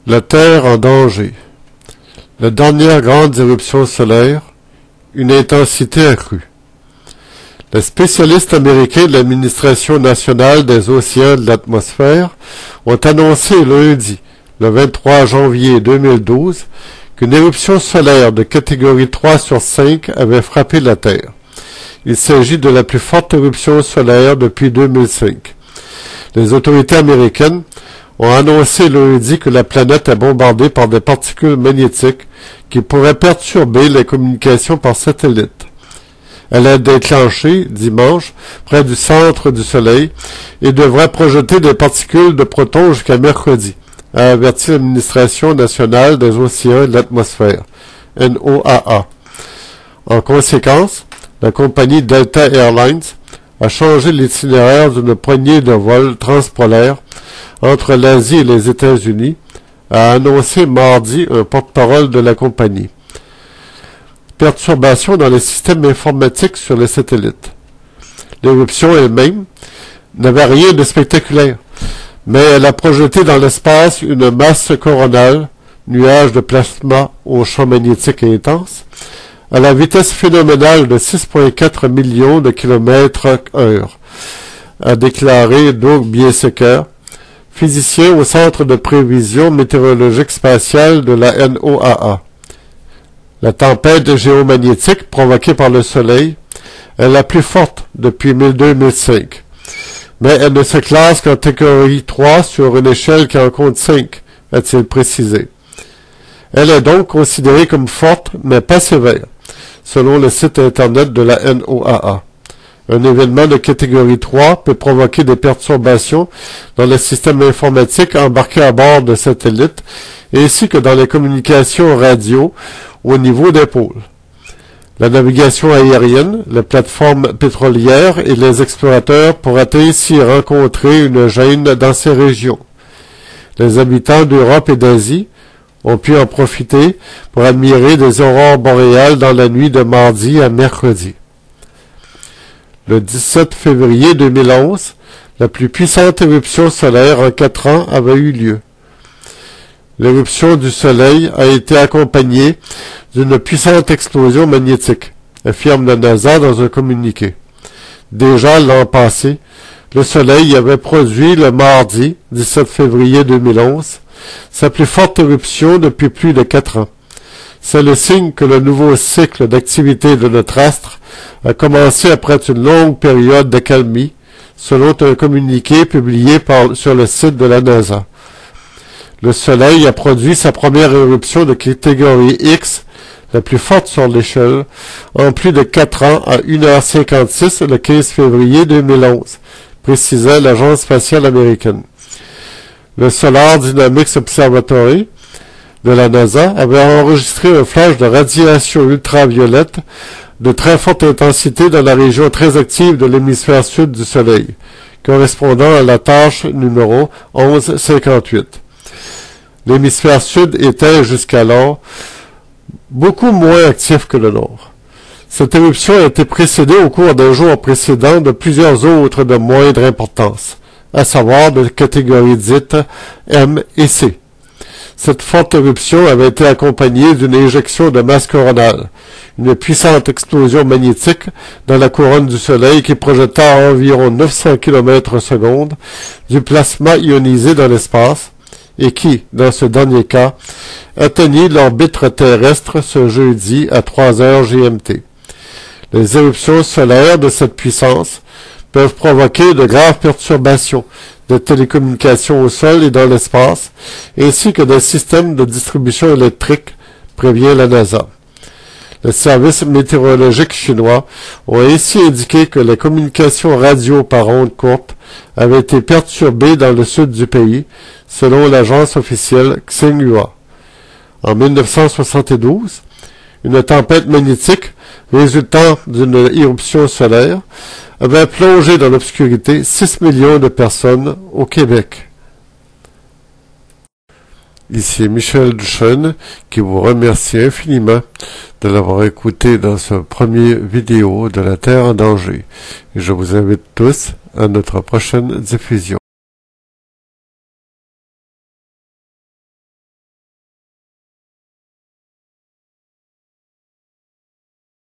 La Terre en danger. La dernière grande éruption solaire, une intensité accrue. Les spécialistes américains de l'Administration nationale des océans et de l'atmosphère ont annoncé lundi, le 23 janvier 2012, qu'une éruption solaire de catégorie 3 sur 5 avait frappé la Terre. Il s'agit de la plus forte éruption solaire depuis 2005. Les autorités américaines ont annoncé lundi que la planète est bombardée par des particules magnétiques qui pourraient perturber les communications par satellite. Elle est déclenchée dimanche près du centre du Soleil et devrait projeter des particules de protons jusqu'à mercredi, a averti l'Administration nationale des océans et de l'atmosphère, NOAA. En conséquence, la compagnie Delta Airlines a changé l'itinéraire d'une poignée de vols transpolaires entre l'Asie et les États-Unis, a annoncé mardi un porte-parole de la compagnie. Perturbations dans les systèmes informatiques sur les satellites. L'éruption elle-même n'avait rien de spectaculaire, mais elle a projeté dans l'espace une masse coronale, nuage de plasma au champ magnétique intense, à la vitesse phénoménale de 6,4 millions de km/h, a déclaré Doug Biesecker, physicien au Centre de prévision météorologique spatiale de la NOAA. La tempête géomagnétique provoquée par le Soleil est la plus forte depuis 2005, mais elle ne se classe qu'en catégorie 3 sur une échelle qui en compte 5, a-t-il précisé. Elle est donc considérée comme forte, mais pas sévère, selon le site Internet de la NOAA. Un événement de catégorie 3 peut provoquer des perturbations dans le système informatique embarqué à bord de satellites, ainsi que dans les communications radio au niveau des pôles. La navigation aérienne, les plateformes pétrolières et les explorateurs pourraient ainsi rencontrer une gêne dans ces régions. Les habitants d'Europe et d'Asie ont pu en profiter pour admirer des aurores boréales dans la nuit de mardi à mercredi. Le 17 février 2011, la plus puissante éruption solaire en 4 ans avait eu lieu. L'éruption du Soleil a été accompagnée d'une puissante explosion magnétique, affirme la NASA dans un communiqué. Déjà l'an passé, le Soleil avait produit le mardi 17 février 2011 sa plus forte éruption depuis plus de 4 ans. C'est le signe que le nouveau cycle d'activité de notre astre a commencé après une longue période d'accalmie, selon un communiqué publié sur le site de la NASA. Le Soleil a produit sa première éruption de catégorie X, la plus forte sur l'échelle, en plus de 4 ans à 1h56 le 15 février 2011, précisait l'Agence spatiale américaine. Le Solar Dynamics Observatory de la NASA avait enregistré un flash de radiation ultraviolette de très forte intensité dans la région très active de l'hémisphère sud du Soleil, correspondant à la tâche numéro 1158. L'hémisphère sud était jusqu'alors beaucoup moins actif que le nord. Cette éruption a été précédée au cours des jours précédents de plusieurs autres de moindre importance, à savoir de catégories dites M et C. Cette forte éruption avait été accompagnée d'une éjection de masse coronale, une puissante explosion magnétique dans la couronne du Soleil qui projeta à environ 900 km/s du plasma ionisé dans l'espace et qui, dans ce dernier cas, atteignit l'orbite terrestre ce jeudi à 3h GMT. Les éruptions solaires de cette puissance peuvent provoquer de graves perturbations de télécommunications au sol et dans l'espace, ainsi que des systèmes de distribution électrique, prévient la NASA. Le service météorologique chinois a ainsi indiqué que les communications radio par ondes courtes avaient été perturbées dans le sud du pays, selon l'agence officielle Xinhua. En 1972, une tempête magnétique résultant d'une éruption solaire avait plongé dans l'obscurité 6 millions de personnes au Québec. Ici Michel Duchesne qui vous remercie infiniment de l'avoir écouté dans ce premier vidéo de la Terre en danger. Et je vous invite tous à notre prochaine diffusion.